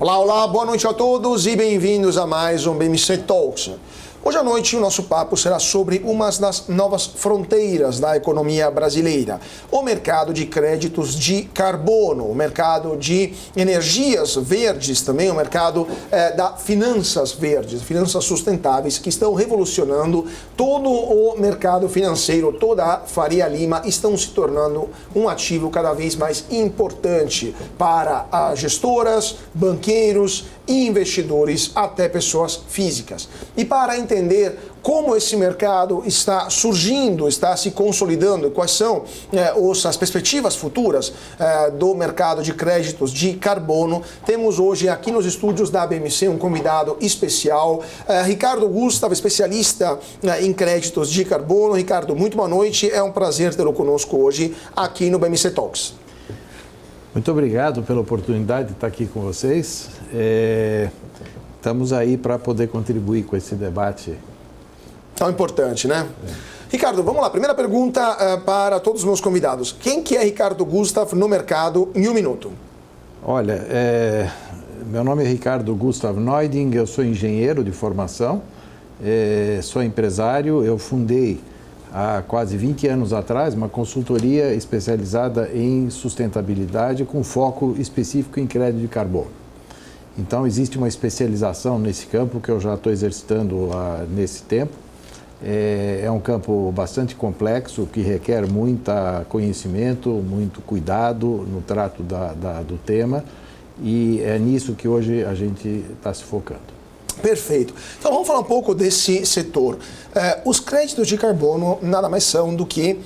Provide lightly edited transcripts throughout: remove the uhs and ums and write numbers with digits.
Olá, olá, boa noite a todos e bem-vindos a mais um BMC Talks. Hoje à noite o nosso papo será sobre uma das novas fronteiras da economia brasileira, o mercado de créditos de carbono, o mercado de energias verdes também, o mercado da finanças verdes, finanças sustentáveis que estão revolucionando todo o mercado financeiro, toda a Faria Lima estão se tornando um ativo cada vez mais importante para as gestoras, banqueiros e investidores, até pessoas físicas. E para entender como esse mercado está surgindo, está se consolidando, quais são as perspectivas futuras do mercado de créditos de carbono, temos hoje aqui nos estúdios da BMC um convidado especial, Ricardo Gustav, especialista em créditos de carbono. Ricardo, muito boa noite, é um prazer tê-lo conosco hoje aqui no BMC Talks. Muito obrigado pela oportunidade de estar aqui com vocês. Estamos aí para poder contribuir com esse debate. Tão importante, né? Ricardo, vamos lá. Primeira pergunta para todos os meus convidados. Quem que é Ricardo Gustav no mercado em um minuto? Olha, meu nome é Ricardo Gustav Neuding, eu sou engenheiro de formação, sou empresário, eu fundei há quase 20 anos atrás uma consultoria especializada em sustentabilidade com foco específico em crédito de carbono. Então existe uma especialização nesse campo que eu já estou exercitando nesse tempo. É um campo bastante complexo que requer muito conhecimento, muito cuidado no trato do tema e é nisso que hoje a gente está se focando. Perfeito. Então vamos falar um pouco desse setor. Os créditos de carbono nada mais são do que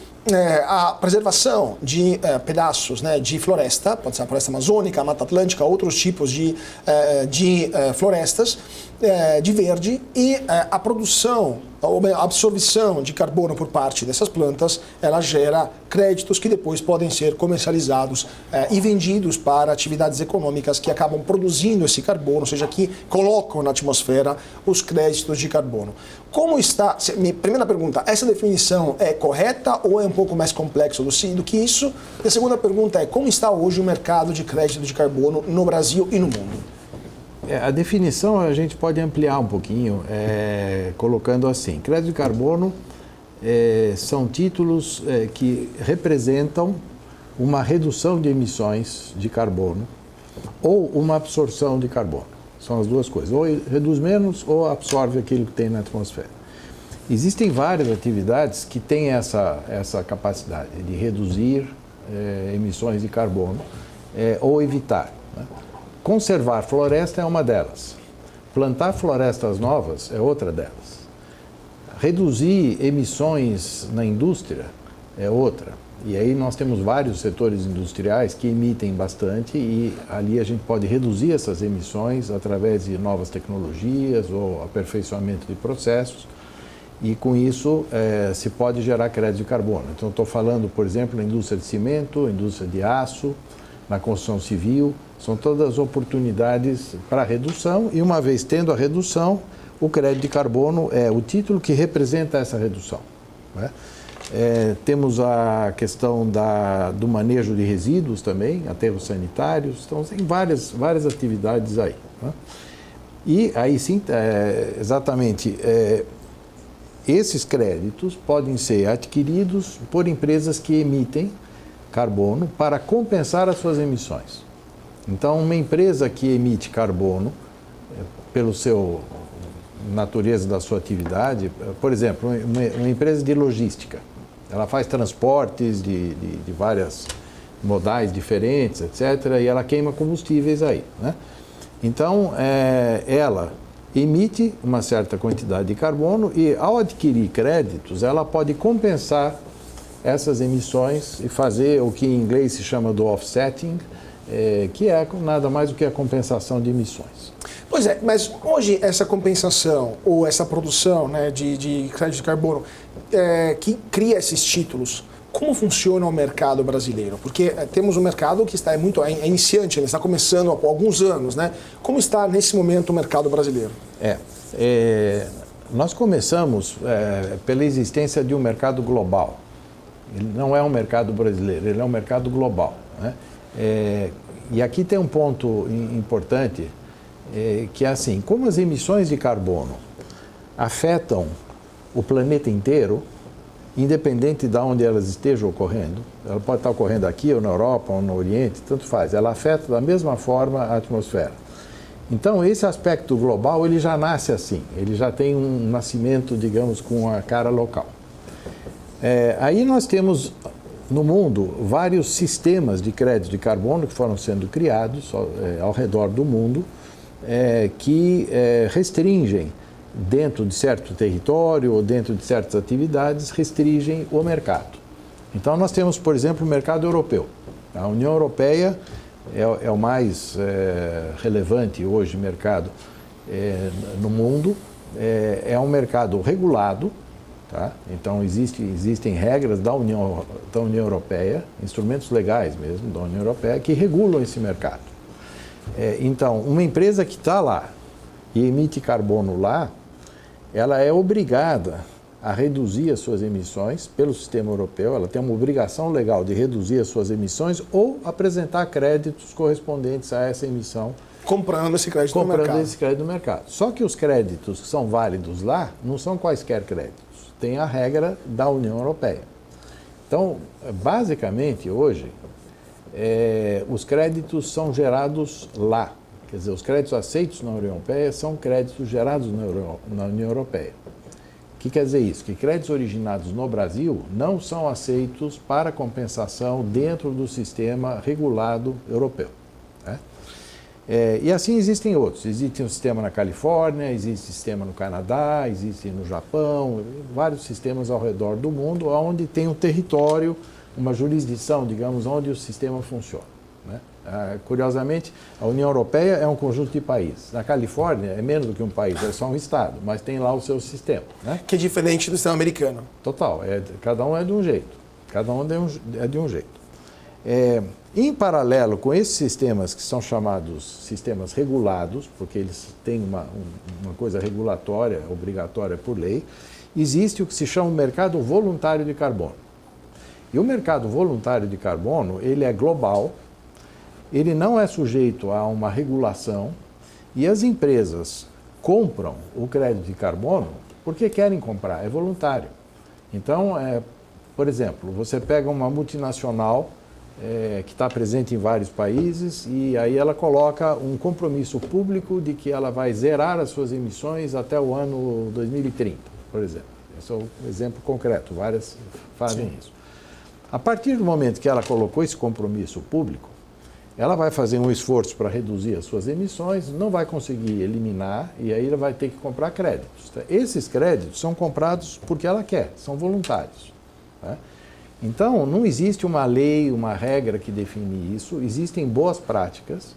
a preservação de pedaços, né, de floresta, pode ser a floresta amazônica, a Mata Atlântica, outros tipos de florestas de verde e a produção, a absorção de carbono por parte dessas plantas, ela gera créditos que depois podem ser comercializados e vendidos para atividades econômicas que acabam produzindo esse carbono, ou seja, que colocam na atmosfera os créditos de carbono. Como está, minha primeira pergunta, essa definição é correta ou é um pouco mais complexo do que isso? E a segunda pergunta é, como está hoje o mercado de crédito de carbono no Brasil e no mundo? A definição a gente pode ampliar um pouquinho, colocando assim, crédito de carbono são títulos que representam uma redução de emissões de carbono ou uma absorção de carbono. São as duas coisas, ou reduz menos ou absorve aquilo que tem na atmosfera. Existem várias atividades que têm essa capacidade de reduzir emissões de carbono ou evitar, né? Conservar floresta é uma delas. Plantar florestas novas é outra delas. Reduzir emissões na indústria é outra. E aí nós temos vários setores industriais que emitem bastante e ali a gente pode reduzir essas emissões através de novas tecnologias ou aperfeiçoamento de processos e com isso se pode gerar crédito de carbono. Então estou falando, por exemplo, na indústria de cimento, indústria de aço, na construção civil, são todas oportunidades para redução e uma vez tendo a redução, o crédito de carbono é o título que representa essa redução, né? Temos a questão do manejo de resíduos também, aterros sanitários, então tem várias atividades aí, né? E aí sim, exatamente, esses créditos podem ser adquiridos por empresas que emitem carbono para compensar as suas emissões. Então, uma empresa que emite carbono, pelo seu natureza da sua atividade, por exemplo, uma empresa de logística, ela faz transportes de várias modais diferentes, etc., e ela queima combustíveis aí, né? Então, ela emite uma certa quantidade de carbono e, ao adquirir créditos, ela pode compensar essas emissões e fazer o que em inglês se chama do offsetting, que é nada mais do que a compensação de emissões. Pois é, mas hoje essa compensação ou essa produção, né, de crédito de carbono que cria esses títulos, como funciona o mercado brasileiro? Porque temos um mercado que está iniciante, está começando há alguns anos, né? Como está nesse momento o mercado brasileiro? Nós começamos pela existência de um mercado global. Ele não é um mercado brasileiro, ele é um mercado global, né? E aqui tem um ponto importante que é assim, como as emissões de carbono afetam o planeta inteiro, independente de onde elas estejam ocorrendo, ela pode estar ocorrendo aqui, ou na Europa, ou no Oriente, tanto faz, ela afeta da mesma forma a atmosfera. Então, esse aspecto global, ele já nasce assim, ele já tem um nascimento, digamos, com a cara local. Aí nós temos, no mundo, vários sistemas de crédito de carbono que foram sendo criados ao redor do mundo, que restringem, dentro de certo território ou dentro de certas atividades, restringem o mercado. Então, nós temos, por exemplo, o mercado europeu. A União Europeia é o mais relevante hoje mercado no mundo. É um mercado regulado, tá? Então, existem regras da União Europeia, instrumentos legais mesmo da União Europeia, que regulam esse mercado. Então, uma empresa que está lá e emite carbono lá, ela é obrigada a reduzir as suas emissões pelo sistema europeu, ela tem uma obrigação legal de reduzir as suas emissões ou apresentar créditos correspondentes a essa emissão. Comprando esse crédito no mercado. Comprando esse crédito no mercado. Só que os créditos que são válidos lá não são quaisquer créditos, tem a regra da União Europeia. Então, basicamente, hoje, os créditos são gerados lá. Quer dizer, os créditos aceitos na União Europeia são créditos gerados na União Europeia. O que quer dizer isso? Que créditos originados no Brasil não são aceitos para compensação dentro do sistema regulado europeu. Né? E assim existem outros. Existe um sistema na Califórnia, existe um sistema no Canadá, existe no Japão, vários sistemas ao redor do mundo, onde tem um território, uma jurisdição, digamos, onde o sistema funciona. Né? Curiosamente, a União Europeia é um conjunto de países. Na Califórnia é menos do que um país, é só um estado, mas tem lá o seu sistema. Né? Que é diferente do sistema americano. Total, cada um é de um jeito. Cada um é de um jeito. Em paralelo com esses sistemas que são chamados sistemas regulados, porque eles têm uma coisa regulatória, obrigatória por lei, existe o que se chama o mercado voluntário de carbono. E o mercado voluntário de carbono, ele é global, ele não é sujeito a uma regulação e as empresas compram o crédito de carbono porque querem comprar, é voluntário. Então, por exemplo, você pega uma multinacional que está presente em vários países e aí ela coloca um compromisso público de que ela vai zerar as suas emissões até o ano 2030, por exemplo. Esse é um exemplo concreto, várias fazem isso. A partir do momento que ela colocou esse compromisso público, ela vai fazer um esforço para reduzir as suas emissões, não vai conseguir eliminar e aí ela vai ter que comprar créditos. Esses créditos são comprados porque ela quer, são voluntários. Tá? Então, não existe uma lei, uma regra que define isso, existem boas práticas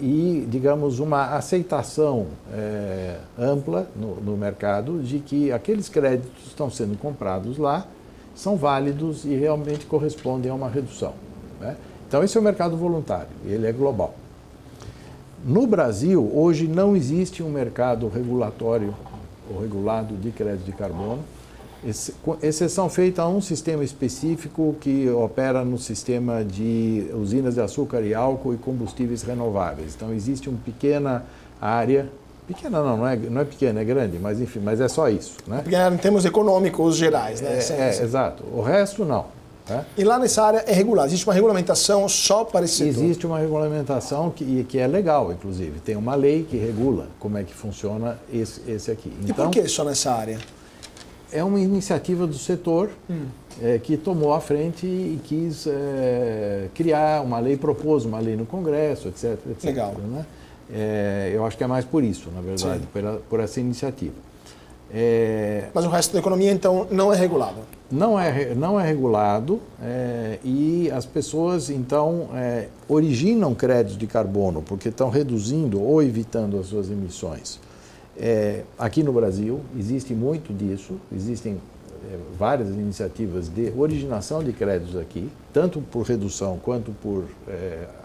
e, digamos, uma aceitação ampla no mercado de que aqueles créditos estão sendo comprados lá, são válidos e realmente correspondem a uma redução. Né? Então, esse é o mercado voluntário, ele é global. No Brasil, hoje não existe um mercado regulatório ou regulado de crédito de carbono, exceção feita a um sistema específico que opera no sistema de usinas de açúcar e álcool e combustíveis renováveis. Então, existe uma pequena área, pequena não é pequena, é grande, mas enfim, mas é só isso. Né? Em termos econômicos gerais, né? Exato. O resto, não. Tá? E lá nessa área é regular? Existe uma regulamentação só para esse setor? Existe uma regulamentação que é legal, inclusive. Tem uma lei que regula como é que funciona esse aqui. E por que só nessa área? É uma iniciativa do setor que tomou a frente e quis criar uma lei, propôs uma lei no Congresso, etc. Legal. Né? Eu acho que é mais por isso, na verdade, por essa iniciativa. Mas o resto da economia, então, não é regulado? Não é regulado e as pessoas, então, originam créditos de carbono porque estão reduzindo ou evitando as suas emissões. Aqui no Brasil existe muito disso, existem várias iniciativas de originação de créditos aqui, tanto por redução quanto por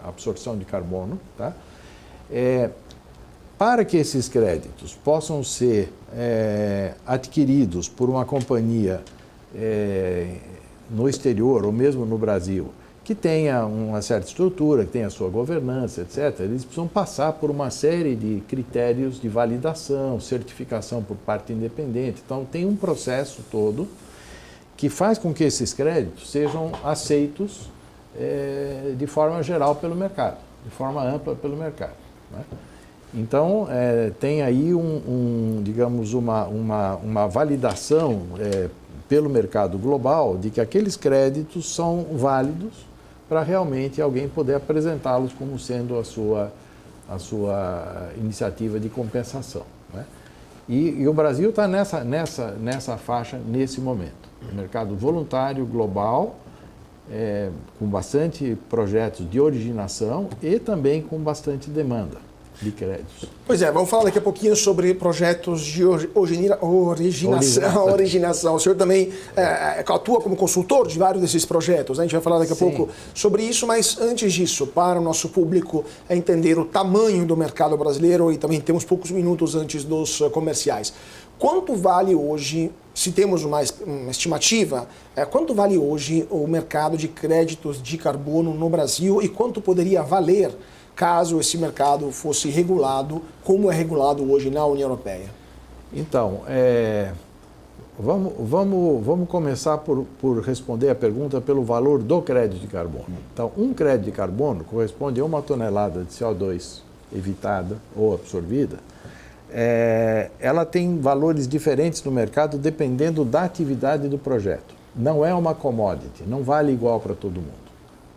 absorção de carbono. Tá? Para que esses créditos possam ser adquiridos por uma companhia no exterior ou mesmo no Brasil que tenha uma certa estrutura, que tenha a sua governança, etc., eles precisam passar por uma série de critérios de validação, certificação por parte independente. Então, tem um processo todo que faz com que esses créditos sejam aceitos de forma geral pelo mercado, de forma ampla pelo mercado, né? Então, tem aí digamos, uma validação pelo mercado global de que aqueles créditos são válidos para realmente alguém poder apresentá-los como sendo a sua iniciativa de compensação, né? E o Brasil está nessa faixa nesse momento. O mercado voluntário global, com bastante projetos de originação e também com bastante demanda de créditos. Pois é, vamos falar daqui a pouquinho sobre projetos de originação. O senhor também atua como consultor de vários desses projetos, né? A gente vai falar daqui a pouco sobre isso, mas antes disso, para o nosso público entender o tamanho do mercado brasileiro, e também temos poucos minutos antes dos comerciais. Quanto vale hoje, se temos uma estimativa, quanto vale hoje o mercado de créditos de carbono no Brasil e quanto poderia valer caso esse mercado fosse regulado, como é regulado hoje na União Europeia? Então, vamos começar por responder a pergunta pelo valor do crédito de carbono. Então, um crédito de carbono corresponde a 1 tonelada de CO2 evitada ou absorvida. Ela tem valores diferentes no mercado dependendo da atividade do projeto. Não é uma commodity, não vale igual para todo mundo.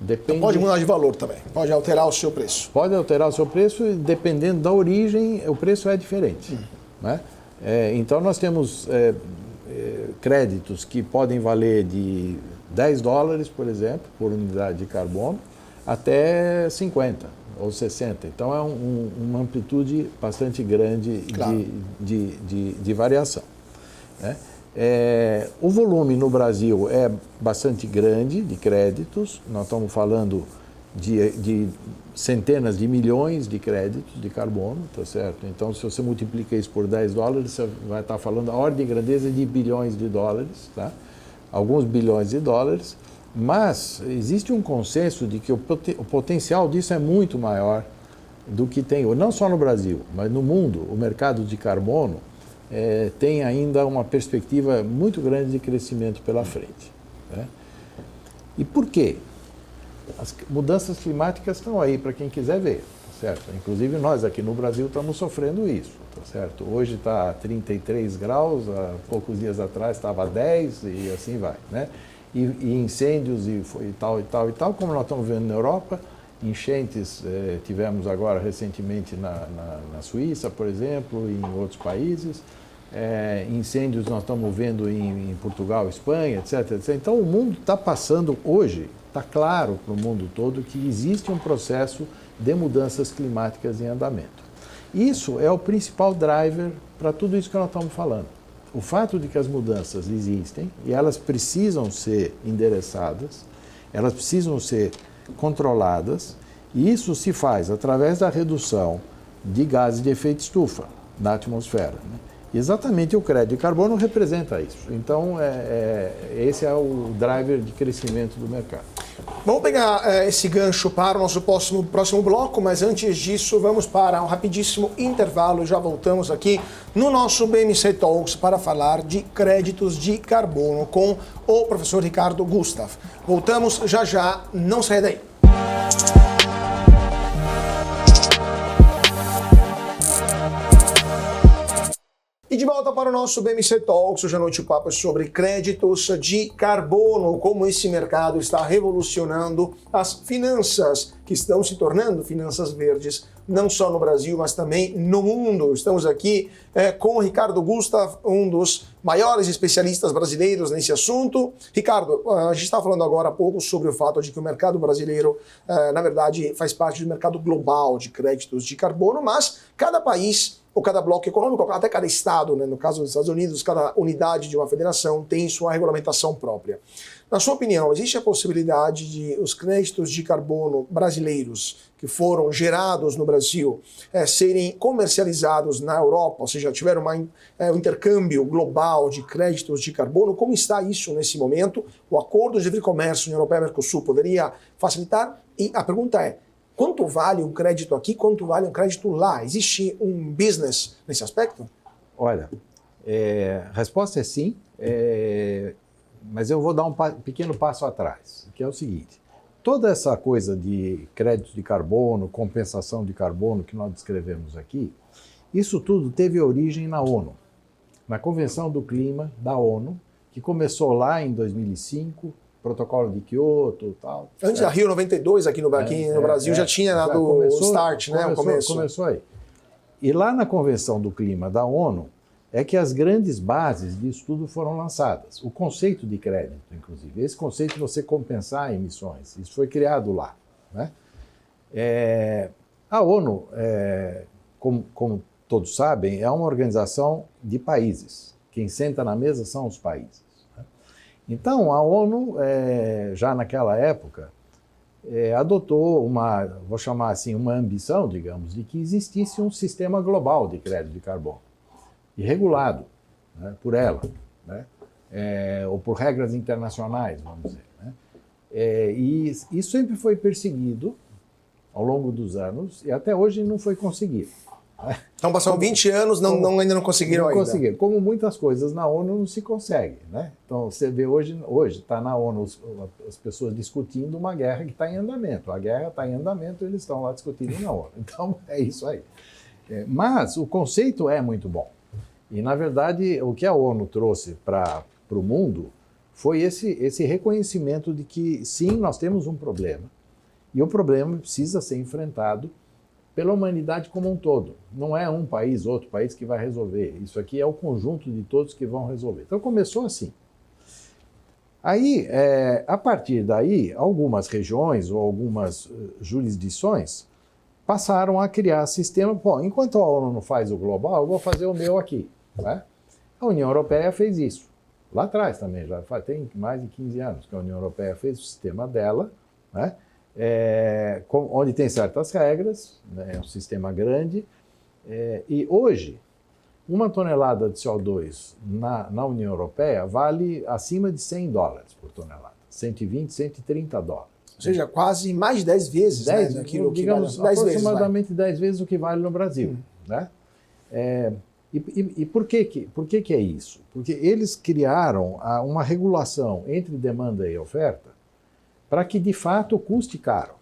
Então pode mudar de valor também, pode alterar o seu preço. Pode alterar o seu preço e dependendo da origem, o preço é diferente, né? Então nós temos créditos que podem valer de $10, por exemplo, por unidade de carbono, até 50 ou 60. Então é uma amplitude bastante grande, claro, de variação, né? O volume no Brasil é bastante grande de créditos, nós estamos falando de centenas de milhões de créditos de carbono, tá certo? Então, se você multiplica isso por $10, você vai estar falando a ordem de grandeza de bilhões de dólares, tá? Alguns bilhões de dólares, mas existe um consenso de que o potencial disso é muito maior do que tem, não só no Brasil, mas no mundo. O mercado de carbono tem ainda uma perspectiva muito grande de crescimento pela frente, né? E por quê? As mudanças climáticas estão aí para quem quiser ver, tá certo? Inclusive nós aqui no Brasil estamos sofrendo isso, tá certo? Hoje está 33 graus, há poucos dias atrás estava 10 e assim vai, né? E incêndios e tal, como nós estamos vendo na Europa. Enchentes tivemos agora recentemente na Suíça, por exemplo, e em outros países. Incêndios nós estamos vendo em Portugal, Espanha, etc, etc. Então o mundo está passando hoje, está claro para o mundo todo que existe um processo de mudanças climáticas em andamento. Isso é o principal driver para tudo isso que nós estamos falando. O fato de que as mudanças existem e elas precisam ser endereçadas, elas precisam ser controladas, e isso se faz através da redução de gases de efeito estufa na atmosfera, né? E exatamente o crédito de carbono representa isso. Então, esse é o driver de crescimento do mercado. Vamos pegar esse gancho para o nosso próximo bloco, mas antes disso, vamos para um rapidíssimo intervalo. Já voltamos aqui no nosso BMC Talks para falar de créditos de carbono com o professor Ricardo Gustav. Voltamos já, não saia daí. E de volta para o nosso BMC Talks, hoje à noite o papo é sobre créditos de carbono, como esse mercado está revolucionando as finanças, que estão se tornando finanças verdes, não só no Brasil, mas também no mundo. Estamos aqui com o Ricardo Gustav, um dos maiores especialistas brasileiros nesse assunto. Ricardo, a gente estava falando agora há pouco sobre o fato de que o mercado brasileiro, na verdade, faz parte do mercado global de créditos de carbono, mas cada país ou cada bloco econômico, até cada estado, né, no caso dos Estados Unidos, cada unidade de uma federação tem sua regulamentação própria. Na sua opinião, existe a possibilidade de os créditos de carbono brasileiros que foram gerados no Brasil serem comercializados na Europa, ou seja, tiveram um intercâmbio global de créditos de carbono? Como está isso nesse momento? O acordo de livre comércio União Europeia-Mercosul poderia facilitar? E a pergunta é, quanto vale um crédito aqui, quanto vale um crédito lá? Existe um business nesse aspecto? Olha, a resposta é sim, mas eu vou dar um pequeno passo atrás, que é o seguinte. Toda essa coisa de crédito de carbono, compensação de carbono que nós descrevemos aqui, isso tudo teve origem na ONU, na Convenção do Clima da ONU, que começou lá em 2005, Protocolo de Kyoto e tal. Antes da Rio 92, aqui no Brasil, já tinha dado o start, né? O começo. Começou aí. E lá na Convenção do Clima da ONU, é que as grandes bases disso tudo foram lançadas. O conceito de crédito, inclusive. Esse conceito de você compensar emissões, isso foi criado lá, né? A ONU, como todos sabem, é uma organização de países. Quem senta na mesa são os países, né? Então, a ONU, já naquela época, adotou vou chamar assim, uma ambição, digamos, de que existisse um sistema global de crédito de carbono. E regulado, né, por ela, né, ou por regras internacionais, vamos dizer, né. E isso sempre foi perseguido ao longo dos anos e até hoje não foi conseguido. Né. Então passaram 20 anos, ainda não conseguiram ainda. Conseguiram. Como muitas coisas na ONU não se consegue, né. Então você vê hoje está na ONU as pessoas discutindo uma guerra que está em andamento. A guerra está em andamento e eles estão lá discutindo na ONU. Então é isso aí. Mas o conceito é muito bom. E, na verdade, o que a ONU trouxe para o mundo foi esse reconhecimento de que, sim, nós temos um problema. E o problema precisa ser enfrentado pela humanidade como um todo. Não é um país, outro país que vai resolver. Isso aqui é o conjunto de todos que vão resolver. Então, começou assim. Aí, a partir daí, algumas regiões ou algumas jurisdições passaram a criar sistema. Bom, enquanto a ONU não faz o global, eu vou fazer o meu aqui. Né? A União Europeia fez isso. Lá atrás também, já tem mais de 15 anos que a União Europeia fez o sistema dela, né? Onde tem certas regras, né? É um sistema grande. E hoje, 1 tonelada de CO2 na União Europeia vale acima de $100 por tonelada. 120, 130 dólares. Ou seja, quase mais de 10 vezes, daquilo que vale, aproximadamente 10 vezes o que vale no Brasil. Né? E por que é isso? Porque eles criaram uma regulação entre demanda e oferta para que, de fato, custe caro.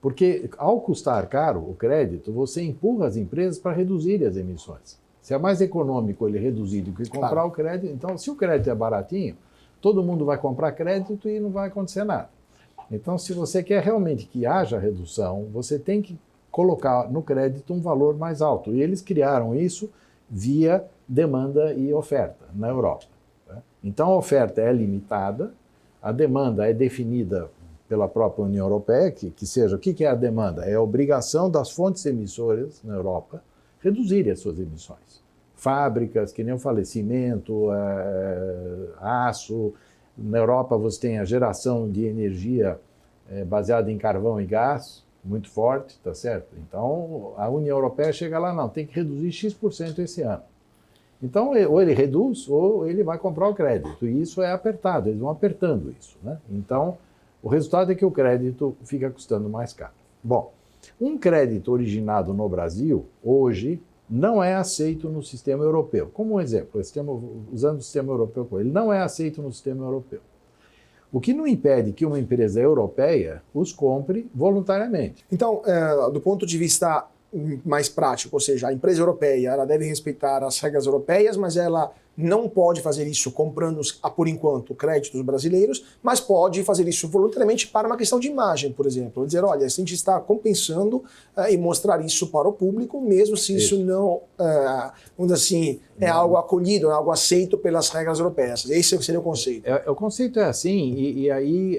Porque, ao custar caro o crédito, você empurra as empresas para reduzirem as emissões. Se é mais econômico ele reduzir do que comprar o crédito, então, se o crédito é baratinho, todo mundo vai comprar crédito e não vai acontecer nada. Então, se você quer realmente que haja redução, você tem que colocar no crédito um valor mais alto. E eles criaram isso via demanda e oferta na Europa. Né? Então, a oferta é limitada, a demanda é definida pela própria União Europeia, que seja, o que é a demanda? É a obrigação das fontes emissoras na Europa reduzirem as suas emissões. Fábricas, que nem eu falei, cimento, aço. Na Europa você tem a geração de energia baseada em carvão e gás, muito forte, tá certo? Então, a União Europeia chega lá, não, tem que reduzir X% esse ano. Então, ou ele reduz, ou ele vai comprar o crédito. E isso é apertado, eles vão apertando isso, né? Então, o resultado é que o crédito fica custando mais caro. Bom, um crédito originado no Brasil, hoje, não é aceito no sistema europeu. Como um exemplo, usando o sistema europeu, ele não é aceito no sistema europeu. O que não impede que uma empresa europeia os compre voluntariamente. Então, do ponto de vista mais prático, ou seja, a empresa europeia ela deve respeitar as regras europeias, mas ela não pode fazer isso comprando, por enquanto, créditos brasileiros, mas pode fazer isso voluntariamente para uma questão de imagem, por exemplo. Dizer, olha, a gente está compensando e mostrar isso para o público, mesmo se isso não, vamos dizer assim, é algo acolhido, é algo aceito pelas regras europeias. Esse seria o conceito. O conceito é assim, e aí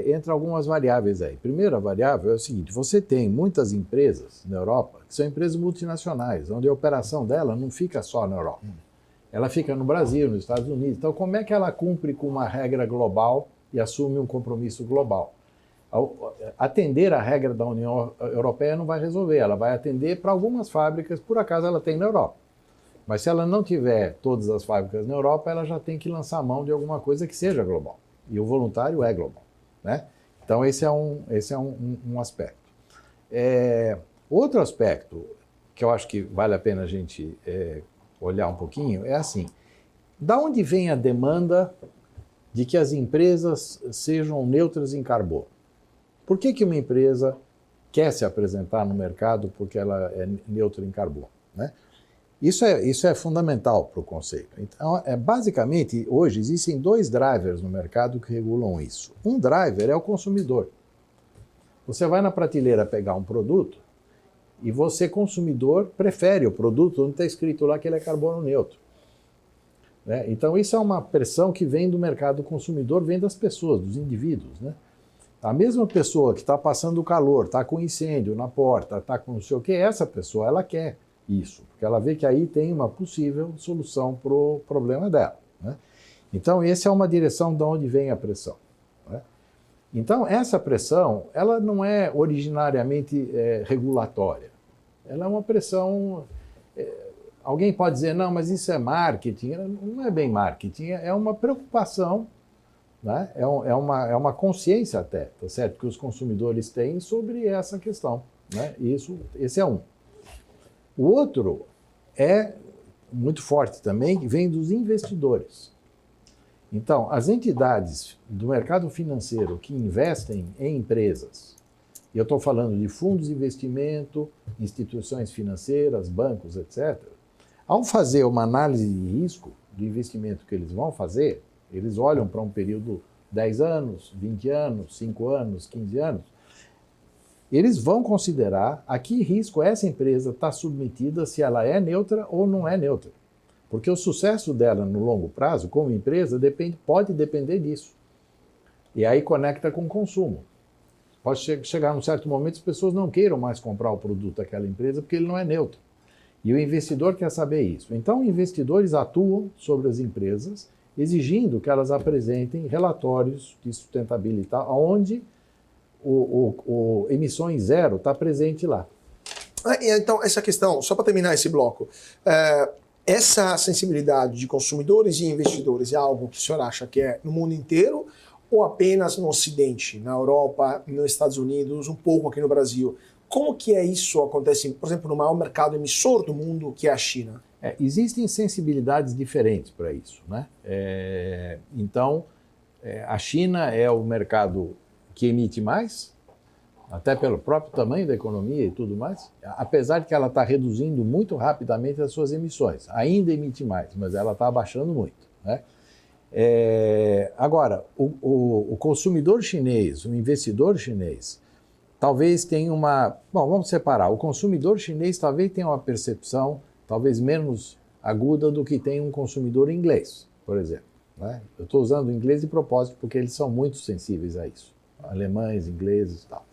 entra algumas variáveis aí. Primeira variável é o seguinte, você tem muitas empresas na Europa, que são empresas multinacionais, onde a operação dela não fica só na Europa. ela fica no Brasil, nos Estados Unidos. Então, como é que ela cumpre com uma regra global e assume um compromisso global? Atender a regra da União Europeia não vai resolver, ela vai atender para algumas fábricas, por acaso ela tem na Europa. Mas se ela não tiver todas as fábricas na Europa, ela já tem que lançar mão de alguma coisa que seja global. E o voluntário é global, né? Então esse é um aspecto. Outro aspecto que eu acho que vale a pena a gente olhar um pouquinho é assim, da onde vem a demanda de que as empresas sejam neutras em carbono? Por que uma empresa quer se apresentar no mercado porque ela é neutra em carbono, né? Isso é fundamental para o conceito. Então, basicamente, hoje existem 2 drivers no mercado que regulam isso. Um driver é o consumidor. Você vai na prateleira pegar um produto e você, consumidor, prefere o produto onde está escrito lá que ele é carbono neutro, né? Então, isso é uma pressão que vem do mercado consumidor, vem das pessoas, dos indivíduos, né? A mesma pessoa que está passando calor, está com incêndio na porta, está com não sei o que, essa pessoa, ela quer isso, porque ela vê que aí tem uma possível solução para o problema dela, né? Então, essa é uma direção de onde vem a pressão, né? Então, essa pressão, ela não é originariamente regulatória. Ela é uma pressão... alguém pode dizer, não, mas isso é marketing. Não é bem marketing, é uma preocupação, né? É uma consciência até, tá certo? Que os consumidores têm sobre essa questão, né? Esse é um. O outro é muito forte também, que vem dos investidores. Então, as entidades do mercado financeiro que investem em empresas, e eu estou falando de fundos de investimento, instituições financeiras, bancos, etc., ao fazer uma análise de risco do investimento que eles vão fazer, eles olham para um período 10 anos, 20 anos, 5 anos, 15 anos, eles vão considerar a que risco essa empresa está submetida, se ela é neutra ou não é neutra. Porque o sucesso dela no longo prazo, como empresa, pode depender disso. E aí conecta com o consumo. Pode chegar num certo momento as pessoas não queiram mais comprar o produto daquela empresa porque ele não é neutro. E o investidor quer saber isso. Então, investidores atuam sobre as empresas, exigindo que elas apresentem relatórios de sustentabilidade, onde o emissões zero está presente lá. Então, essa questão, só para terminar esse bloco, essa sensibilidade de consumidores e investidores é algo que o senhor acha que é no mundo inteiro ou apenas no Ocidente, na Europa, nos Estados Unidos, um pouco aqui no Brasil? Como que isso acontece, por exemplo, no maior mercado emissor do mundo, que é a China? Existem sensibilidades diferentes para isso, né? Então, a China é o mercado que emite mais, até pelo próprio tamanho da economia e tudo mais, apesar de que ela está reduzindo muito rapidamente as suas emissões. Ainda emite mais, mas ela está abaixando muito, né? Agora, o consumidor chinês, o investidor chinês, talvez tenha uma... Bom, vamos separar. O consumidor chinês talvez tenha uma percepção talvez menos aguda do que tem um consumidor inglês, por exemplo, né? Eu estou usando o inglês de propósito porque eles são muito sensíveis a isso. Alemães, ingleses e tal.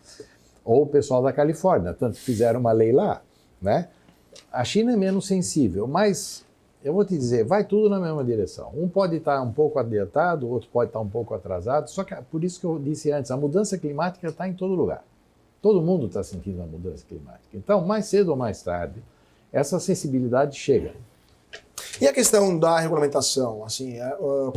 Ou o pessoal da Califórnia, tanto que fizeram uma lei lá, né? A China é menos sensível, mas eu vou te dizer, vai tudo na mesma direção. Um pode estar um pouco adiantado, o outro pode estar um pouco atrasado, só que por isso que eu disse antes, a mudança climática está em todo lugar. Todo mundo está sentindo a mudança climática. Então, mais cedo ou mais tarde, essa sensibilidade chega. E a questão da regulamentação, assim,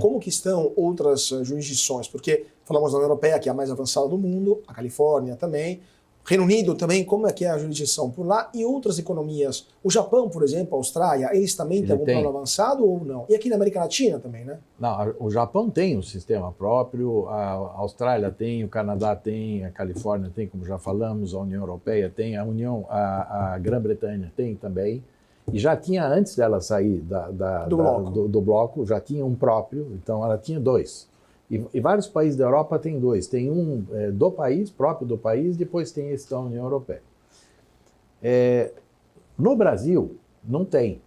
como que estão outras jurisdições? Porque falamos da União Europeia, que é a mais avançada do mundo, a Califórnia também, Reino Unido também, como é que é a jurisdição por lá? E outras economias, o Japão, por exemplo, a Austrália, eles também têm algum plano avançado ou não? E aqui na América Latina também, né? Não, o Japão tem um sistema próprio, a Austrália tem, o Canadá tem, a Califórnia tem, como já falamos, a União Europeia tem, a Grã-Bretanha tem também. E já tinha, antes dela sair do bloco, já tinha um próprio, então ela tinha 2. E vários países da Europa têm 2. Tem um do país, próprio do país, depois tem esse da União Europeia. No Brasil, não tem,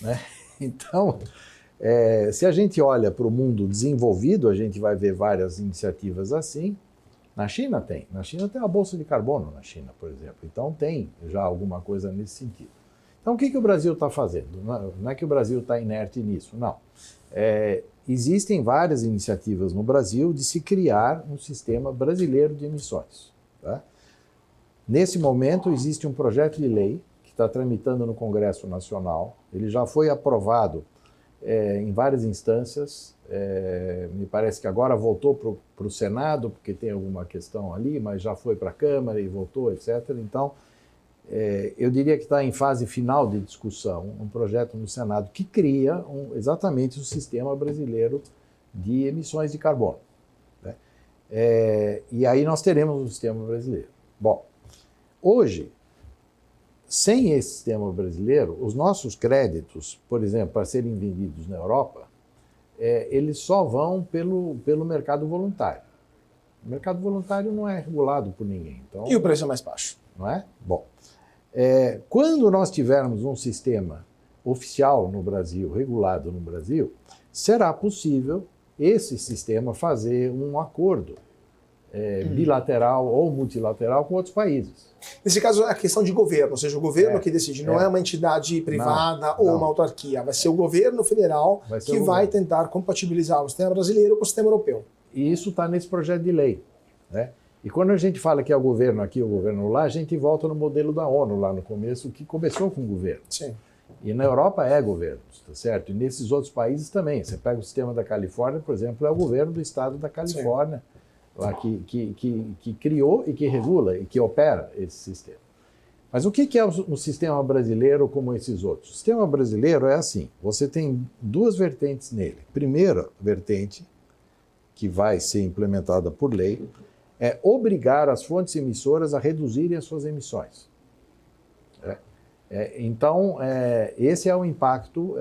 né? Então, se a gente olha para o mundo desenvolvido, a gente vai ver várias iniciativas assim. Na China tem a Bolsa de Carbono na China, por exemplo. Então tem já alguma coisa nesse sentido. Então, o que o Brasil está fazendo? Não é que o Brasil está inerte nisso, não. Existem várias iniciativas no Brasil de se criar um sistema brasileiro de emissões. Tá? Nesse momento, existe um projeto de lei que está tramitando no Congresso Nacional. Ele já foi aprovado em várias instâncias. Me parece que agora voltou para o Senado, porque tem alguma questão ali, mas já foi para a Câmara e voltou, etc. Então, eu diria que está em fase final de discussão um projeto no Senado que cria exatamente o sistema brasileiro de emissões de carbono. Né? E aí nós teremos um sistema brasileiro. Bom, hoje, sem esse sistema brasileiro, os nossos créditos, por exemplo, para serem vendidos na Europa, eles só vão pelo mercado voluntário. O mercado voluntário não é regulado por ninguém. Então, e o preço é mais baixo. Não é? Bom, quando nós tivermos um sistema oficial no Brasil, regulado no Brasil, será possível esse sistema fazer um acordo bilateral ou multilateral com outros países. Nesse caso, é a questão de governo, ou seja, o governo que decide, não é uma entidade privada ou uma autarquia, vai ser o governo federal que vai tentar compatibilizar o sistema brasileiro com o sistema europeu. E isso está nesse projeto de lei. Né? E quando a gente fala que é o governo aqui, o governo lá, a gente volta no modelo da ONU lá no começo, que começou com o governo. Sim. E na Europa é governo, tá certo? E nesses outros países também. Você pega o sistema da Califórnia, por exemplo, é o governo do estado da Califórnia, lá que criou e que regula e que opera esse sistema. Mas o que é um sistema brasileiro como esses outros? O sistema brasileiro é assim, você tem duas vertentes nele. Primeira vertente, que vai ser implementada por lei, é obrigar as fontes emissoras a reduzirem as suas emissões. Então, esse é o impacto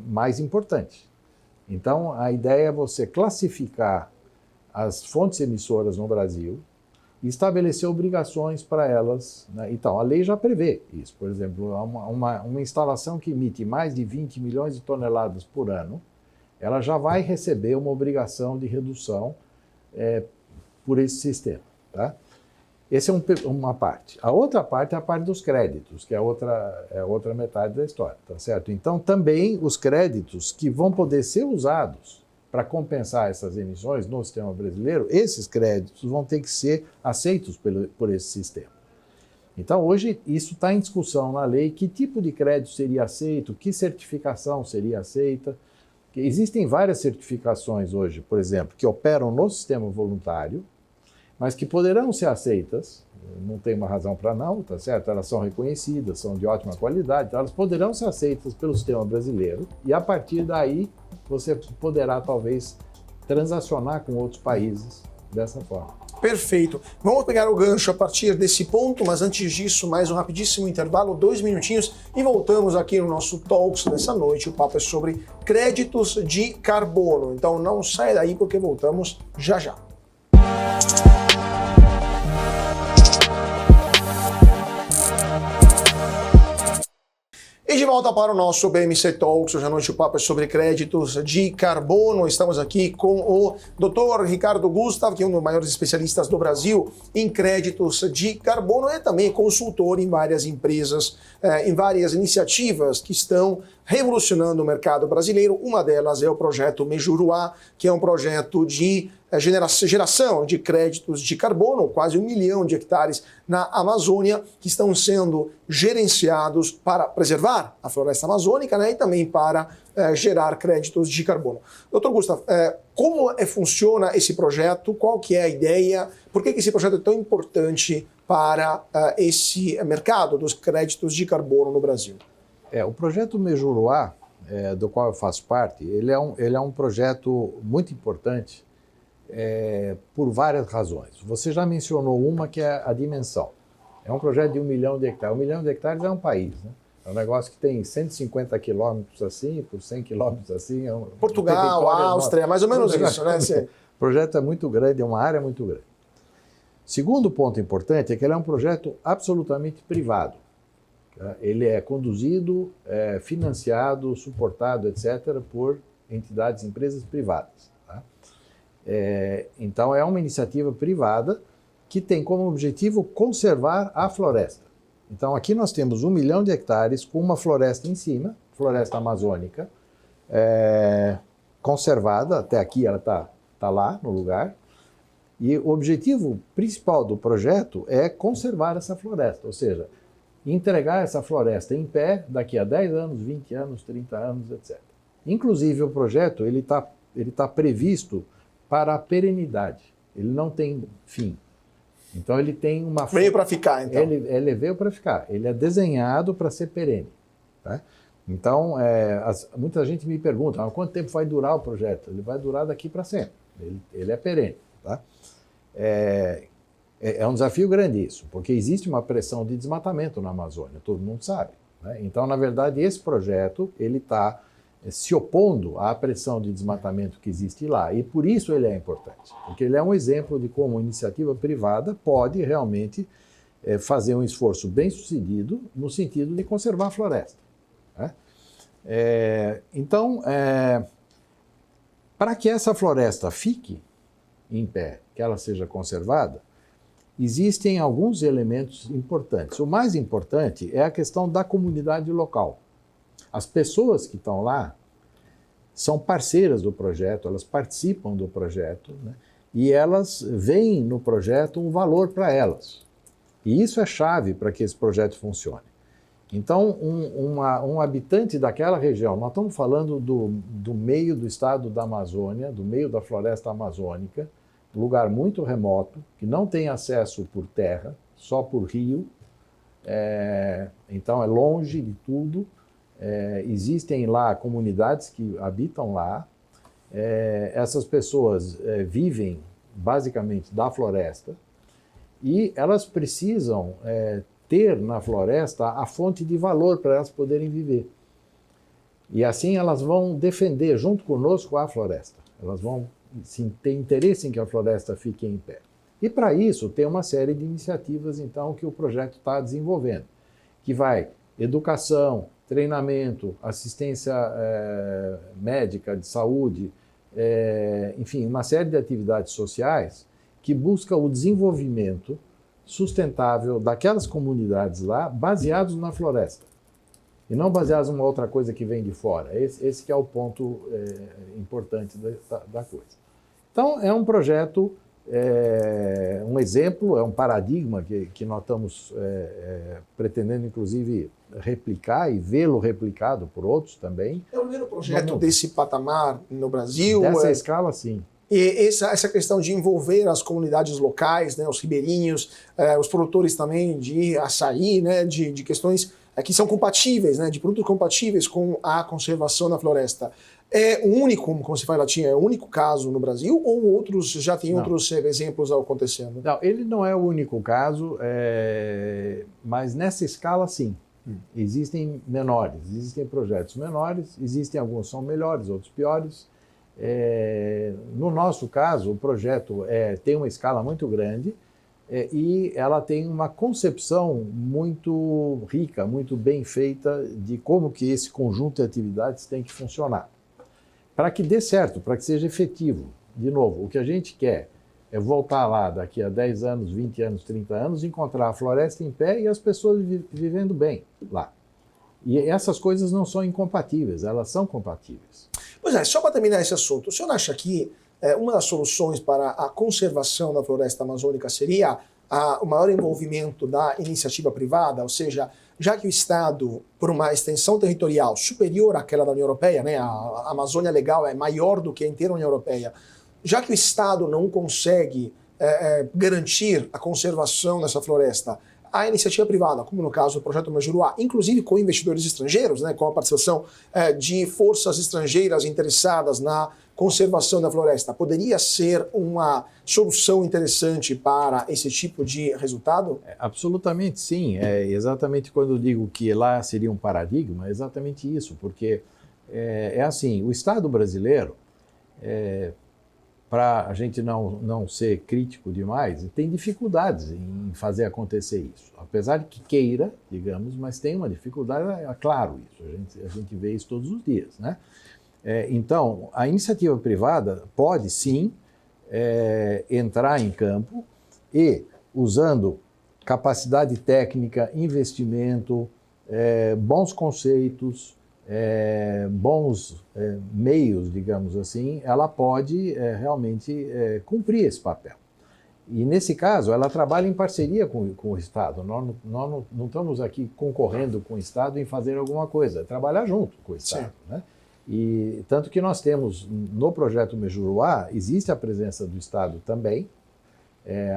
mais importante. Então, a ideia é você classificar as fontes emissoras no Brasil e estabelecer obrigações para elas. Né? Então, a lei já prevê isso. Por exemplo, uma instalação que emite mais de 20 milhões de toneladas por ano, ela já vai receber uma obrigação de redução por esse sistema. Tá? Essa é uma parte. A outra parte é a parte dos créditos, que é a outra metade da história. Tá certo? Então, também os créditos que vão poder ser usados para compensar essas emissões no sistema brasileiro, esses créditos vão ter que ser aceitos por esse sistema. Então, hoje, isso está em discussão na lei, que tipo de crédito seria aceito, que certificação seria aceita. Existem várias certificações hoje, por exemplo, que operam no sistema voluntário, mas que poderão ser aceitas, não tem uma razão para não, tá certo? Elas são reconhecidas, são de ótima qualidade, então elas poderão ser aceitas pelo sistema brasileiro e a partir daí você poderá talvez transacionar com outros países dessa forma. Perfeito. Vamos pegar o gancho a partir desse ponto, mas antes disso, mais um rapidíssimo intervalo, 2 minutinhos, e voltamos aqui no nosso Talks dessa noite. O papo é sobre créditos de carbono. Então não sai daí porque voltamos já já. E de volta para o nosso BMC Talks, hoje à noite o papo é sobre créditos de carbono. Estamos aqui com o Dr. Ricardo Gustav, que é um dos maiores especialistas do Brasil em créditos de carbono e também consultor em várias empresas, em várias iniciativas que estão revolucionando o mercado brasileiro. Uma delas é o projeto Mejuruá, que é um projeto de geração de créditos de carbono, quase 1 milhão de hectares na Amazônia, que estão sendo gerenciados para preservar a floresta amazônica, né, e também para gerar créditos de carbono. Dr. Gustav, como funciona esse projeto? Qual que é a ideia? Por que esse projeto é tão importante para esse mercado dos créditos de carbono no Brasil? O projeto Mejuruá, do qual eu faço parte, ele é um projeto muito importante por várias razões. Você já mencionou uma, que é a dimensão. É um projeto de 1 milhão de hectares. 1 milhão de hectares é um país, né? É um negócio que tem 150 quilômetros assim, por 100 quilômetros assim. Portugal, Áustria, mais ou menos isso, né? O projeto é muito grande, é uma área muito grande. Segundo ponto importante é que ele é um projeto absolutamente privado. Ele é conduzido, financiado, suportado, etc., por entidades, empresas privadas. Tá? Então, é uma iniciativa privada que tem como objetivo conservar a floresta. Então, aqui nós temos 1 milhão de hectares com uma floresta em cima, floresta amazônica, conservada, até aqui ela está lá no lugar, e o objetivo principal do projeto é conservar essa floresta, ou seja, entregar essa floresta em pé daqui a 10 anos, 20 anos, 30 anos, etc. Inclusive, o projeto ele tá previsto para a perenidade, ele não tem fim. Então, ele tem uma... Veio para ficar, então. Ele veio para ficar, ele é desenhado para ser perene. Tá? Então, muita gente me pergunta, quanto tempo vai durar o projeto? Ele vai durar daqui para sempre, ele é perene. Tá? É um desafio grande isso, porque existe uma pressão de desmatamento na Amazônia, todo mundo sabe. Né? Então, na verdade, esse projeto ele está se opondo à pressão de desmatamento que existe lá, e por isso ele é importante, porque ele é um exemplo de como a iniciativa privada pode realmente fazer um esforço bem sucedido no sentido de conservar a floresta. Né? Então, para que essa floresta fique em pé, que ela seja conservada, existem alguns elementos importantes. O mais importante é a questão da comunidade local. As pessoas que estão lá são parceiras do projeto, elas participam do projeto, né? E elas veem no projeto um valor para elas. E isso é chave para que esse projeto funcione. Então, um habitante daquela região, nós estamos falando do meio do estado da Amazônia, do meio da floresta amazônica, um lugar muito remoto, que não tem acesso por terra, só por rio, então é longe de tudo. Existem lá comunidades que habitam lá, essas pessoas vivem basicamente da floresta e elas precisam ter na floresta a fonte de valor para elas poderem viver. E assim elas vão defender junto conosco a floresta, elas vão ter interesse em que a floresta fique em pé. E para isso tem uma série de iniciativas então que o projeto está desenvolvendo, que vai educação, treinamento, assistência médica, de saúde, enfim, uma série de atividades sociais que busca o desenvolvimento sustentável daquelas comunidades lá, baseados na floresta, e não baseados em uma outra coisa que vem de fora. Esse que é o ponto importante da coisa. Então, é um projeto, um exemplo, é um paradigma que nós estamos pretendendo, inclusive, replicar e vê-lo replicado por outros também. É o primeiro projeto desse patamar no Brasil? Dessa escala, sim. E essa questão de envolver as comunidades locais, né, os ribeirinhos, os produtores também de açaí, né, de questões que são compatíveis, né, de produtos compatíveis com a conservação da floresta. É o único, como se fala em latim, é o único caso no Brasil ou outros já tem outros exemplos acontecendo? Não, ele não é o único caso, mas nessa escala sim. Existem menores, existem projetos menores, existem alguns que são melhores, outros piores. No nosso caso, o projeto tem uma escala muito grande e ela tem uma concepção muito rica, muito bem feita de como que esse conjunto de atividades tem que funcionar. Para que dê certo, para que seja efetivo. De novo, o que a gente quer é voltar lá daqui a 10 anos, 20 anos, 30 anos, encontrar a floresta em pé e as pessoas vivendo bem lá. E essas coisas não são incompatíveis, elas são compatíveis. Pois é, só para terminar esse assunto, o senhor acha que uma das soluções para a conservação da floresta amazônica seria o maior envolvimento da iniciativa privada? Ou seja, já que o Estado, por uma extensão territorial superior àquela da União Europeia, né, a Amazônia Legal é maior do que a inteira União Europeia, já que o Estado não consegue garantir a conservação dessa floresta, a iniciativa privada, como no caso do projeto Majuruá, inclusive com investidores estrangeiros, né, com a participação de forças estrangeiras interessadas na conservação da floresta, poderia ser uma solução interessante para esse tipo de resultado? Absolutamente sim. Exatamente quando eu digo que lá seria um paradigma, é exatamente isso, porque assim, o Estado brasileiro, para a gente não ser crítico demais, tem dificuldades em fazer acontecer isso. Apesar de que queira, digamos, mas tem uma dificuldade, é claro isso, a gente vê isso todos os dias, né? Então, a iniciativa privada pode sim entrar em campo e, usando capacidade técnica, investimento, bons conceitos, bons meios, digamos assim, ela pode realmente cumprir esse papel. E, nesse caso, ela trabalha em parceria com o Estado. Nós não estamos aqui concorrendo com o Estado em fazer alguma coisa, é trabalhar junto com o Estado. Né? E tanto que nós temos, no projeto Mejuruá, existe a presença do Estado também.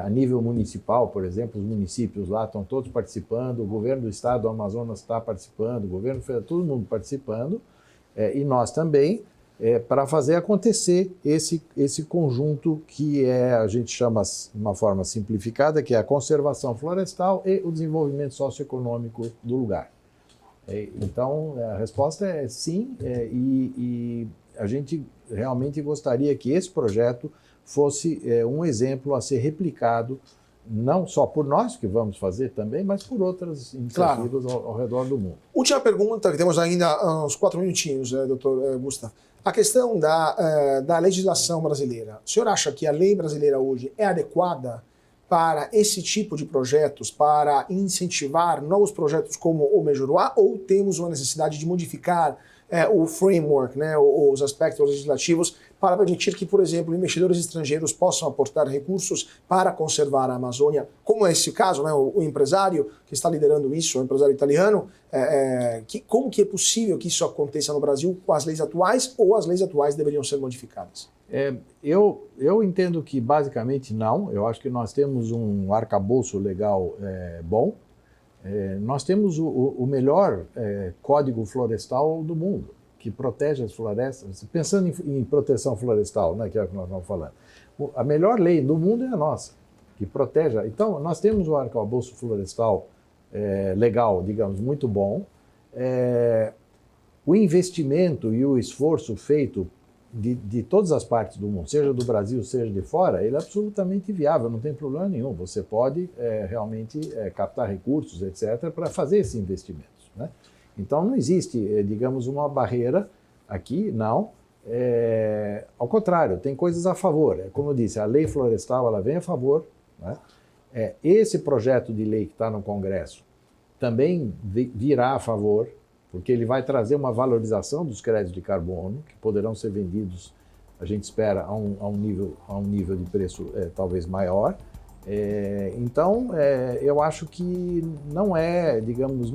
A nível municipal, por exemplo, os municípios lá estão todos participando, o governo do Estado do Amazonas está participando, o governo federal, todo mundo participando, e nós também, para fazer acontecer esse conjunto que a gente chama, de uma forma simplificada, que é a conservação florestal e o desenvolvimento socioeconômico do lugar. Então, a resposta é sim, e a gente realmente gostaria que esse projeto fosse um exemplo a ser replicado, não só por nós, que vamos fazer também, mas por outras iniciativas ao redor do mundo. Última pergunta, que temos ainda uns 4 minutinhos, doutor Gustavo. A questão da legislação brasileira. O senhor acha que a lei brasileira hoje é adequada para esse tipo de projetos, para incentivar novos projetos como o Mejuruá, ou temos uma necessidade de modificar o framework, né, os aspectos legislativos, para permitir que, por exemplo, investidores estrangeiros possam aportar recursos para conservar a Amazônia, como é esse caso, né, o empresário que está liderando isso, o empresário italiano, como que é possível que isso aconteça no Brasil com as leis atuais, ou as leis atuais deveriam ser modificadas? Eu entendo que basicamente não. Eu acho que nós temos um arcabouço legal bom. Nós temos o melhor código florestal do mundo, que protege as florestas. Pensando em proteção florestal, né, que é o que nós estamos falando, a melhor lei do mundo é a nossa, que protege. Então, nós temos o arcabouço florestal legal, digamos, muito bom. O investimento e o esforço feito de todas as partes do mundo, seja do Brasil, seja de fora, ele é absolutamente viável, não tem problema nenhum. Você pode realmente captar recursos, etc., para fazer esses investimentos. Né? Então, não existe, digamos, uma barreira aqui, não. Ao contrário, tem coisas a favor. Como eu disse, a lei florestal ela vem a favor. Né? Esse projeto de lei que está no Congresso também virá a favor, porque ele vai trazer uma valorização dos créditos de carbono, que poderão ser vendidos, a gente espera, a um nível de preço talvez maior. Então, eu acho que não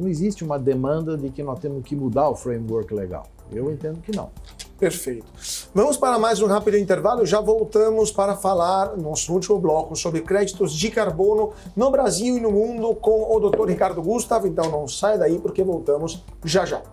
existe uma demanda de que nós temos que mudar o framework legal. Eu entendo que não. Perfeito. Vamos para mais um rápido intervalo, já voltamos para falar, no nosso último bloco, sobre créditos de carbono no Brasil e no mundo com o Dr. Ricardo Gustavo. Então não saia daí porque voltamos já já.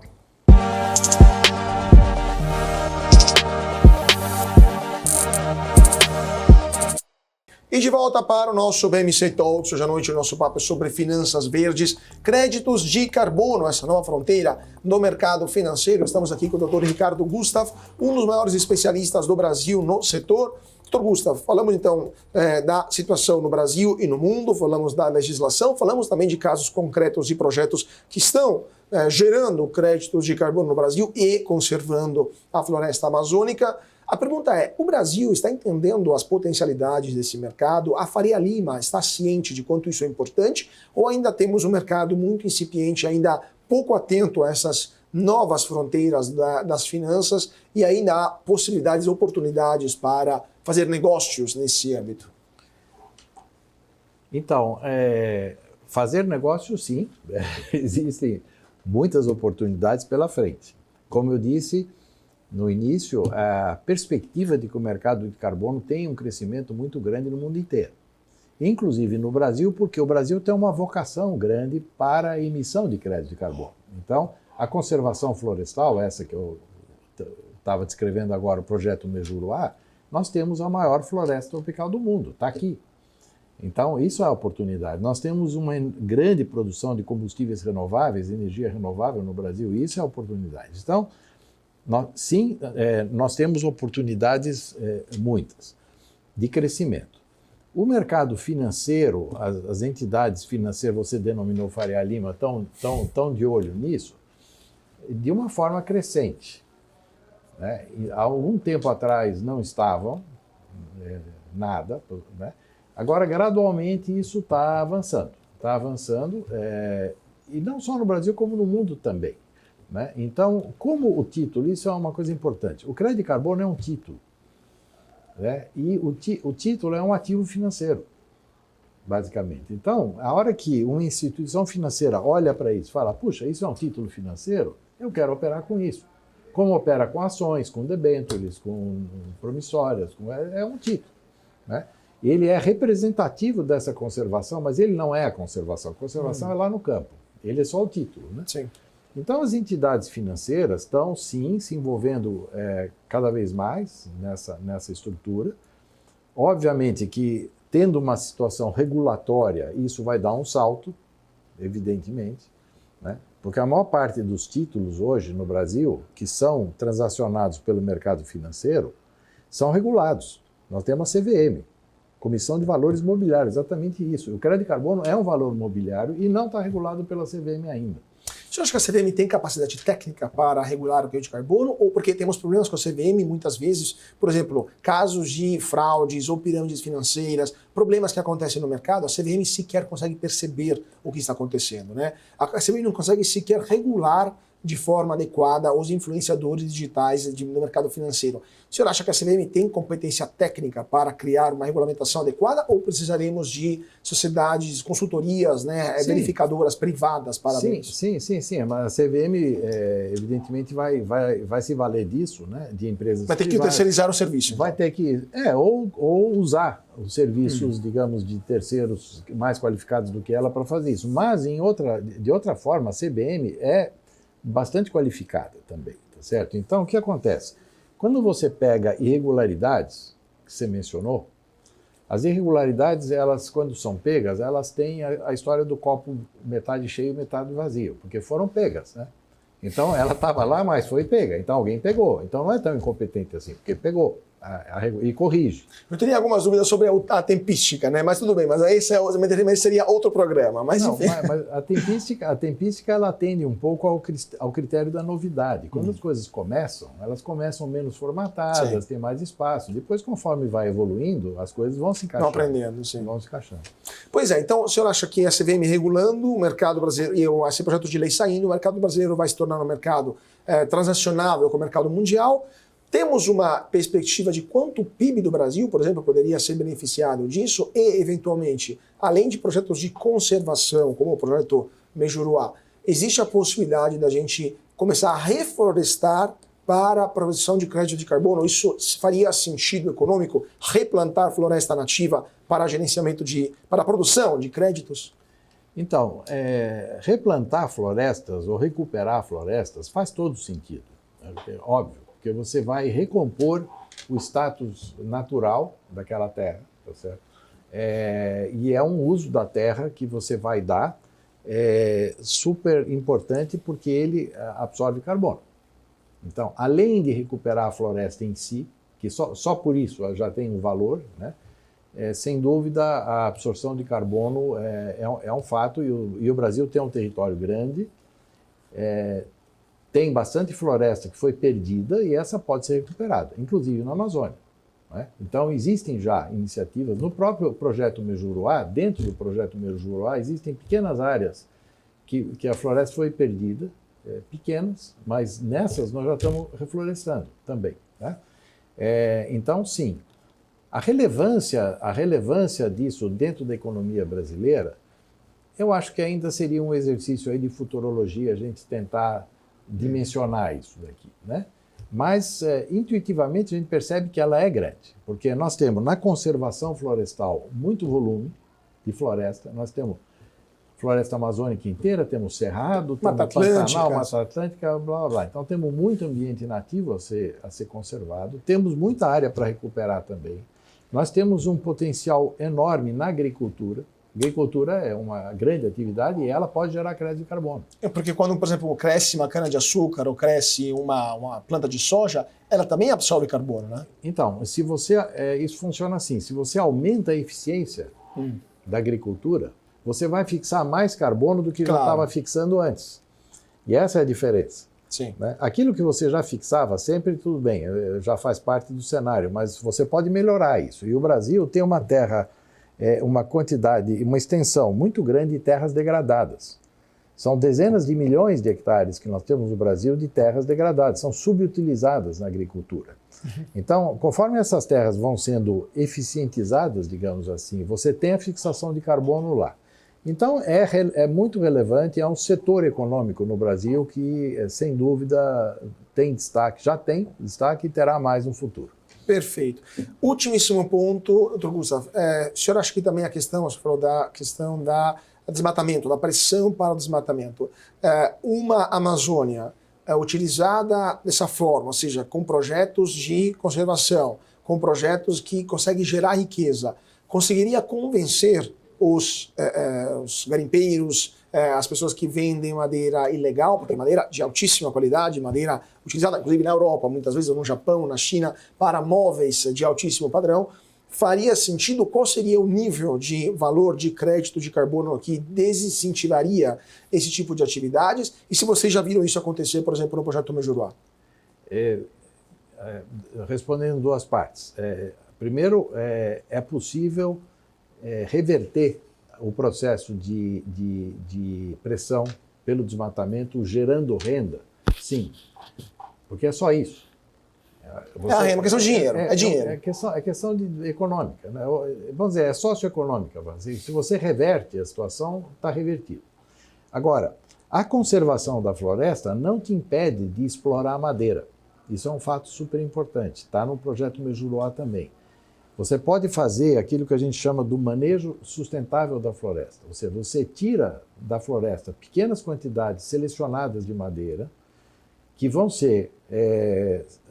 E de volta para o nosso BMC Talks. Hoje à noite o nosso papo é sobre finanças verdes, créditos de carbono, essa nova fronteira no mercado financeiro. Estamos aqui com o Dr. Ricardo Gustavo, um dos maiores especialistas do Brasil no setor. Dr. Gustavo, falamos então da situação no Brasil e no mundo, falamos da legislação, falamos também de casos concretos e projetos que estão gerando créditos de carbono no Brasil e conservando a floresta amazônica. A pergunta é, o Brasil está entendendo as potencialidades desse mercado? A Faria Lima está ciente de quanto isso é importante? Ou ainda temos um mercado muito incipiente, ainda pouco atento a essas novas fronteiras das finanças e ainda há possibilidades, oportunidades para fazer negócios nesse âmbito? Então, fazer negócio, sim. Existem muitas oportunidades pela frente. Como eu disse no início, a perspectiva de que o mercado de carbono tem um crescimento muito grande no mundo inteiro. Inclusive no Brasil, porque o Brasil tem uma vocação grande para a emissão de crédito de carbono. Então, a conservação florestal, essa que eu estava descrevendo agora, o projeto Mejuruá, nós temos a maior floresta tropical do mundo, está aqui. Então, isso é a oportunidade. Nós temos uma grande produção de combustíveis renováveis, energia renovável no Brasil, e isso é a oportunidade. Então, nós temos oportunidades muitas de crescimento. O mercado financeiro, as entidades financeiras, você denominou Faria Lima, estão de olho nisso, de uma forma crescente. Né? Há algum tempo atrás não estavam, nada. Né? Agora, gradualmente, isso está avançando. está avançando, e não só no Brasil, como no mundo também, né? Então, como o título, isso é uma coisa importante. O crédito de carbono é um título, né? E o título é um ativo financeiro, basicamente. Então, a hora que uma instituição financeira olha para isso e fala, puxa, isso é um título financeiro, eu quero operar com isso. Como opera com ações, com debêntures, com promissórias, é um título, né? Ele é representativo dessa conservação, mas ele não é a conservação. A conservação é lá no campo. Ele é só o título, né? Sim. Então, as entidades financeiras estão, sim, se envolvendo cada vez mais nessa estrutura. Obviamente que, tendo uma situação regulatória, isso vai dar um salto, evidentemente, né? Porque a maior parte dos títulos hoje no Brasil, que são transacionados pelo mercado financeiro, são regulados. Nós temos a CVM, Comissão de Valores Mobiliários, exatamente isso. O crédito de carbono é um valor mobiliário e não está regulado pela CVM ainda. Você acha que a CVM tem capacidade técnica para regular o crédito de carbono? Ou porque temos problemas com a CVM muitas vezes, por exemplo, casos de fraudes ou pirâmides financeiras, problemas que acontecem no mercado, a CVM sequer consegue perceber o que está acontecendo, né? A CVM não consegue sequer regular de forma adequada os influenciadores digitais no mercado financeiro. O senhor acha que a CVM tem competência técnica para criar uma regulamentação adequada ou precisaremos de sociedades, consultorias, né, verificadoras privadas para isso? Sim. Mas a CVM, evidentemente, vai se valer disso, né, de empresas vai ter que terceirizar o serviço. Vai ter que, ou usar os serviços, digamos, de terceiros mais qualificados do que ela para fazer isso. Mas, de outra forma, a CVM é bastante qualificada também, tá certo? Então, o que acontece? Quando você pega irregularidades, que você mencionou, as irregularidades, elas, quando são pegas, elas têm a história do copo metade cheio, metade vazio, porque foram pegas, né? Então, ela estava lá, mas foi pega, então alguém pegou. Então, não é tão incompetente assim, porque pegou e corrige. Eu teria algumas dúvidas sobre a tempística, né? Mas tudo bem, mas esse seria outro programa. Mas, não, mas a tempística ela atende um pouco ao critério da novidade. Quando as coisas começam, elas começam menos formatadas, tem mais espaço. Depois, conforme vai evoluindo, as coisas vão se encaixando. Vão aprendendo, sim. Vão se encaixando. Pois é, então o senhor acha que a CVM regulando o mercado brasileiro e esse projeto de lei saindo, o mercado brasileiro vai se tornar um mercado transacionável com o mercado mundial? Temos uma perspectiva de quanto o PIB do Brasil, por exemplo, poderia ser beneficiado disso e, eventualmente, além de projetos de conservação, como o projeto Mejuruá, existe a possibilidade da gente começar a reflorestar para a produção de crédito de carbono? Isso faria sentido econômico, replantar floresta nativa para gerenciamento para a produção de créditos? Então, replantar florestas ou recuperar florestas faz todo sentido, é óbvio. Porque você vai recompor o status natural daquela terra, tá certo? E é um uso da terra que você vai dar super importante porque ele absorve carbono. Então, além de recuperar a floresta em si, que só por isso já tem um valor, né? Sem dúvida a absorção de carbono é um fato e o Brasil tem um território grande, tem bastante floresta que foi perdida e essa pode ser recuperada, inclusive na Amazônia, né? Então, existem já iniciativas. No próprio projeto Mejuruá, dentro do projeto Mejuruá, existem pequenas áreas que a floresta foi perdida, pequenas, mas nessas nós já estamos reflorestando também, né? Então, sim, a relevância disso dentro da economia brasileira, eu acho que ainda seria um exercício aí de futurologia, a gente tentar dimensionar isso daqui, né? Mas, intuitivamente, a gente percebe que ela é grande, porque nós temos na conservação florestal muito volume de floresta, nós temos floresta amazônica inteira, temos cerrado, temos Pantanal, Mata Atlântica, blá, blá, blá. Então, temos muito ambiente nativo a ser conservado, temos muita área para recuperar também. Nós temos um potencial enorme na agricultura. Agricultura é uma grande atividade e ela pode gerar crédito de carbono. Porque quando, por exemplo, cresce uma cana-de-açúcar ou cresce uma planta de soja, ela também absorve carbono, né? Então, isso funciona assim. Se você aumenta a eficiência da agricultura, você vai fixar mais carbono do que já estava fixando antes. E essa é a diferença. Sim. Né? Aquilo que você já fixava sempre, tudo bem, já faz parte do cenário, mas você pode melhorar isso. E o Brasil tem uma terra uma quantidade, uma extensão muito grande de terras degradadas. São dezenas de milhões de hectares que nós temos no Brasil de terras degradadas, são subutilizadas na agricultura. Então, conforme essas terras vão sendo eficientizadas, digamos assim, você tem a fixação de carbono lá. Então, é muito relevante, é um setor econômico no Brasil que, sem dúvida, tem destaque, já tem destaque e terá mais no futuro. Perfeito. Ultimíssimo ponto, doutor Gustavo. O senhor acha que também a questão, você falou da questão da desmatamento, da pressão para o desmatamento. Uma Amazônia utilizada dessa forma, ou seja, com projetos de conservação, com projetos que conseguem gerar riqueza, conseguiria convencer os garimpeiros, as pessoas que vendem madeira ilegal, porque madeira de altíssima qualidade, madeira utilizada inclusive na Europa, muitas vezes, ou no Japão, na China, para móveis de altíssimo padrão, faria sentido? Qual seria o nível de valor de crédito de carbono que desincentivaria esse tipo de atividades? E se vocês já viram isso acontecer, por exemplo, no projeto Mejuruá? Respondendo duas partes. Primeiro, é possível reverter o processo de pressão pelo desmatamento gerando renda? Sim, porque é só isso. É uma questão de dinheiro, é dinheiro. É questão econômica, né? Vamos dizer, é socioeconômica. Se você reverte a situação, está revertido. Agora, a conservação da floresta não te impede de explorar a madeira. Isso é um fato super importante, está no projeto Mejuruá também. Você pode fazer aquilo que a gente chama do manejo sustentável da floresta. Ou seja, você tira da floresta pequenas quantidades selecionadas de madeira, que vão ser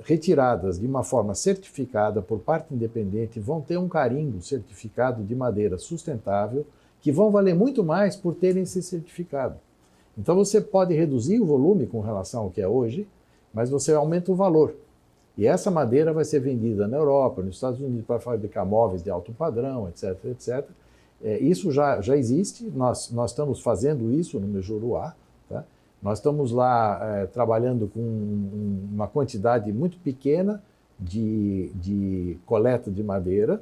retiradas de uma forma certificada por parte independente, vão ter um carimbo certificado de madeira sustentável, que vão valer muito mais por terem esse certificado. Então você pode reduzir o volume com relação ao que é hoje, mas você aumenta o valor. E essa madeira vai ser vendida na Europa, nos Estados Unidos, para fabricar móveis de alto padrão, etc, etc. Isso já existe, nós estamos fazendo isso no Mejuruá, tá? Nós estamos lá trabalhando com uma quantidade muito pequena de coleta de madeira,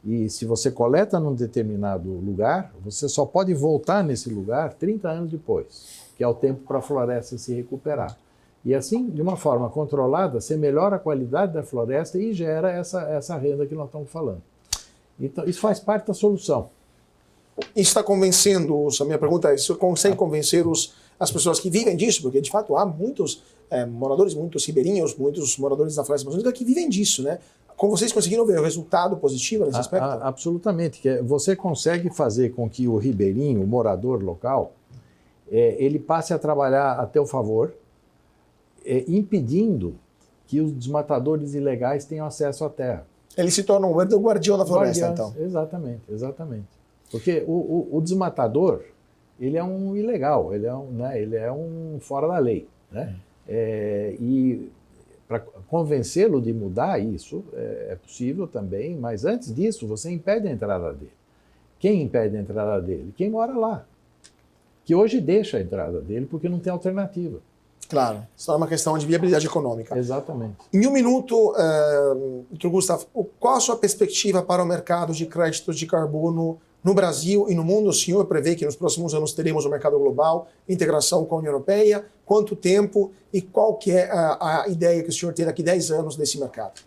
e se você coleta num determinado lugar, você só pode voltar nesse lugar 30 anos depois, que é o tempo para a floresta se recuperar. E assim, de uma forma controlada, você melhora a qualidade da floresta e gera essa renda que nós estamos falando. Então, isso faz parte da solução. Isso está convencendo, a minha pergunta é, isso consegue convencer as pessoas que vivem disso? Porque, de fato, há muitos moradores, muitos ribeirinhos, muitos moradores da floresta amazônica que vivem disso, né? Como vocês conseguiram ver o resultado positivo nesse aspecto? Absolutamente. Você consegue fazer com que o ribeirinho, o morador local, ele passe a trabalhar a teu favor, impedindo que os desmatadores ilegais tenham acesso à terra. Ele se torna um guardião da floresta, então. Exatamente. Porque o desmatador, ele é um ilegal, ele é um fora da lei, né? E para convencê-lo de mudar isso, é possível também, mas antes disso, você impede a entrada dele. Quem impede a entrada dele? Quem mora lá, que hoje deixa a entrada dele porque não tem alternativa. Claro, isso é uma questão de viabilidade econômica. Exatamente. Em um minuto, Dr. Gustavo, qual a sua perspectiva para o mercado de créditos de carbono no Brasil e no mundo? O senhor prevê que nos próximos anos teremos um mercado global, integração com a União Europeia, quanto tempo e qual que é a ideia que o senhor tem daqui a 10 anos desse mercado?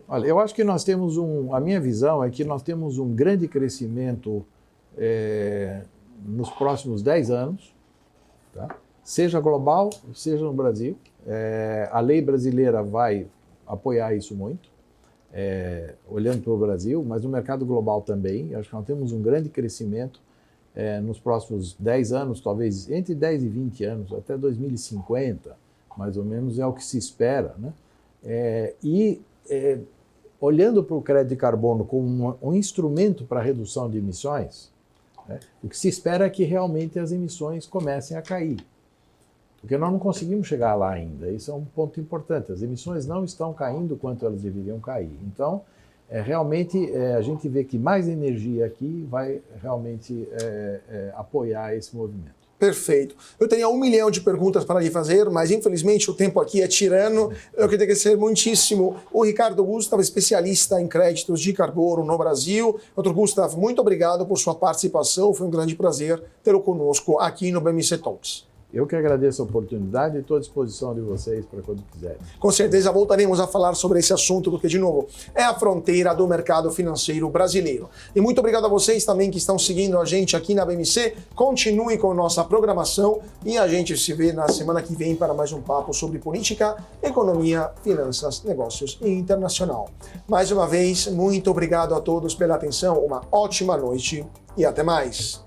Olha, eu acho que nós temos a minha visão é que nós temos um grande crescimento nos próximos 10 anos, tá? Seja global, seja no Brasil. A lei brasileira vai apoiar isso muito, olhando para o Brasil, mas no mercado global também. Acho que nós temos um grande crescimento nos próximos 10 anos, talvez entre 10 e 20 anos, até 2050, mais ou menos, é o que se espera, né? Olhando para o crédito de carbono como um instrumento para a redução de emissões, né, o que se espera é que realmente as emissões comecem a cair. Porque nós não conseguimos chegar lá ainda. Isso é um ponto importante. As emissões não estão caindo quanto elas deveriam cair. Então, realmente, a gente vê que mais energia aqui vai realmente apoiar esse movimento. Perfeito. Eu teria 1 milhão de perguntas para lhe fazer, mas infelizmente o tempo aqui é tirano. Eu queria agradecer muitíssimo o Ricardo Gustav, especialista em créditos de carbono no Brasil. Dr. Gustav, muito obrigado por sua participação. Foi um grande prazer tê-lo conosco aqui no BMC Talks. Eu que agradeço a oportunidade e estou à disposição de vocês para quando quiserem. Com certeza voltaremos a falar sobre esse assunto, porque, de novo, é a fronteira do mercado financeiro brasileiro. E muito obrigado a vocês também que estão seguindo a gente aqui na BMC. Continue com nossa programação e a gente se vê na semana que vem para mais um papo sobre política, economia, finanças, negócios e internacional. Mais uma vez, muito obrigado a todos pela atenção, uma ótima noite e até mais.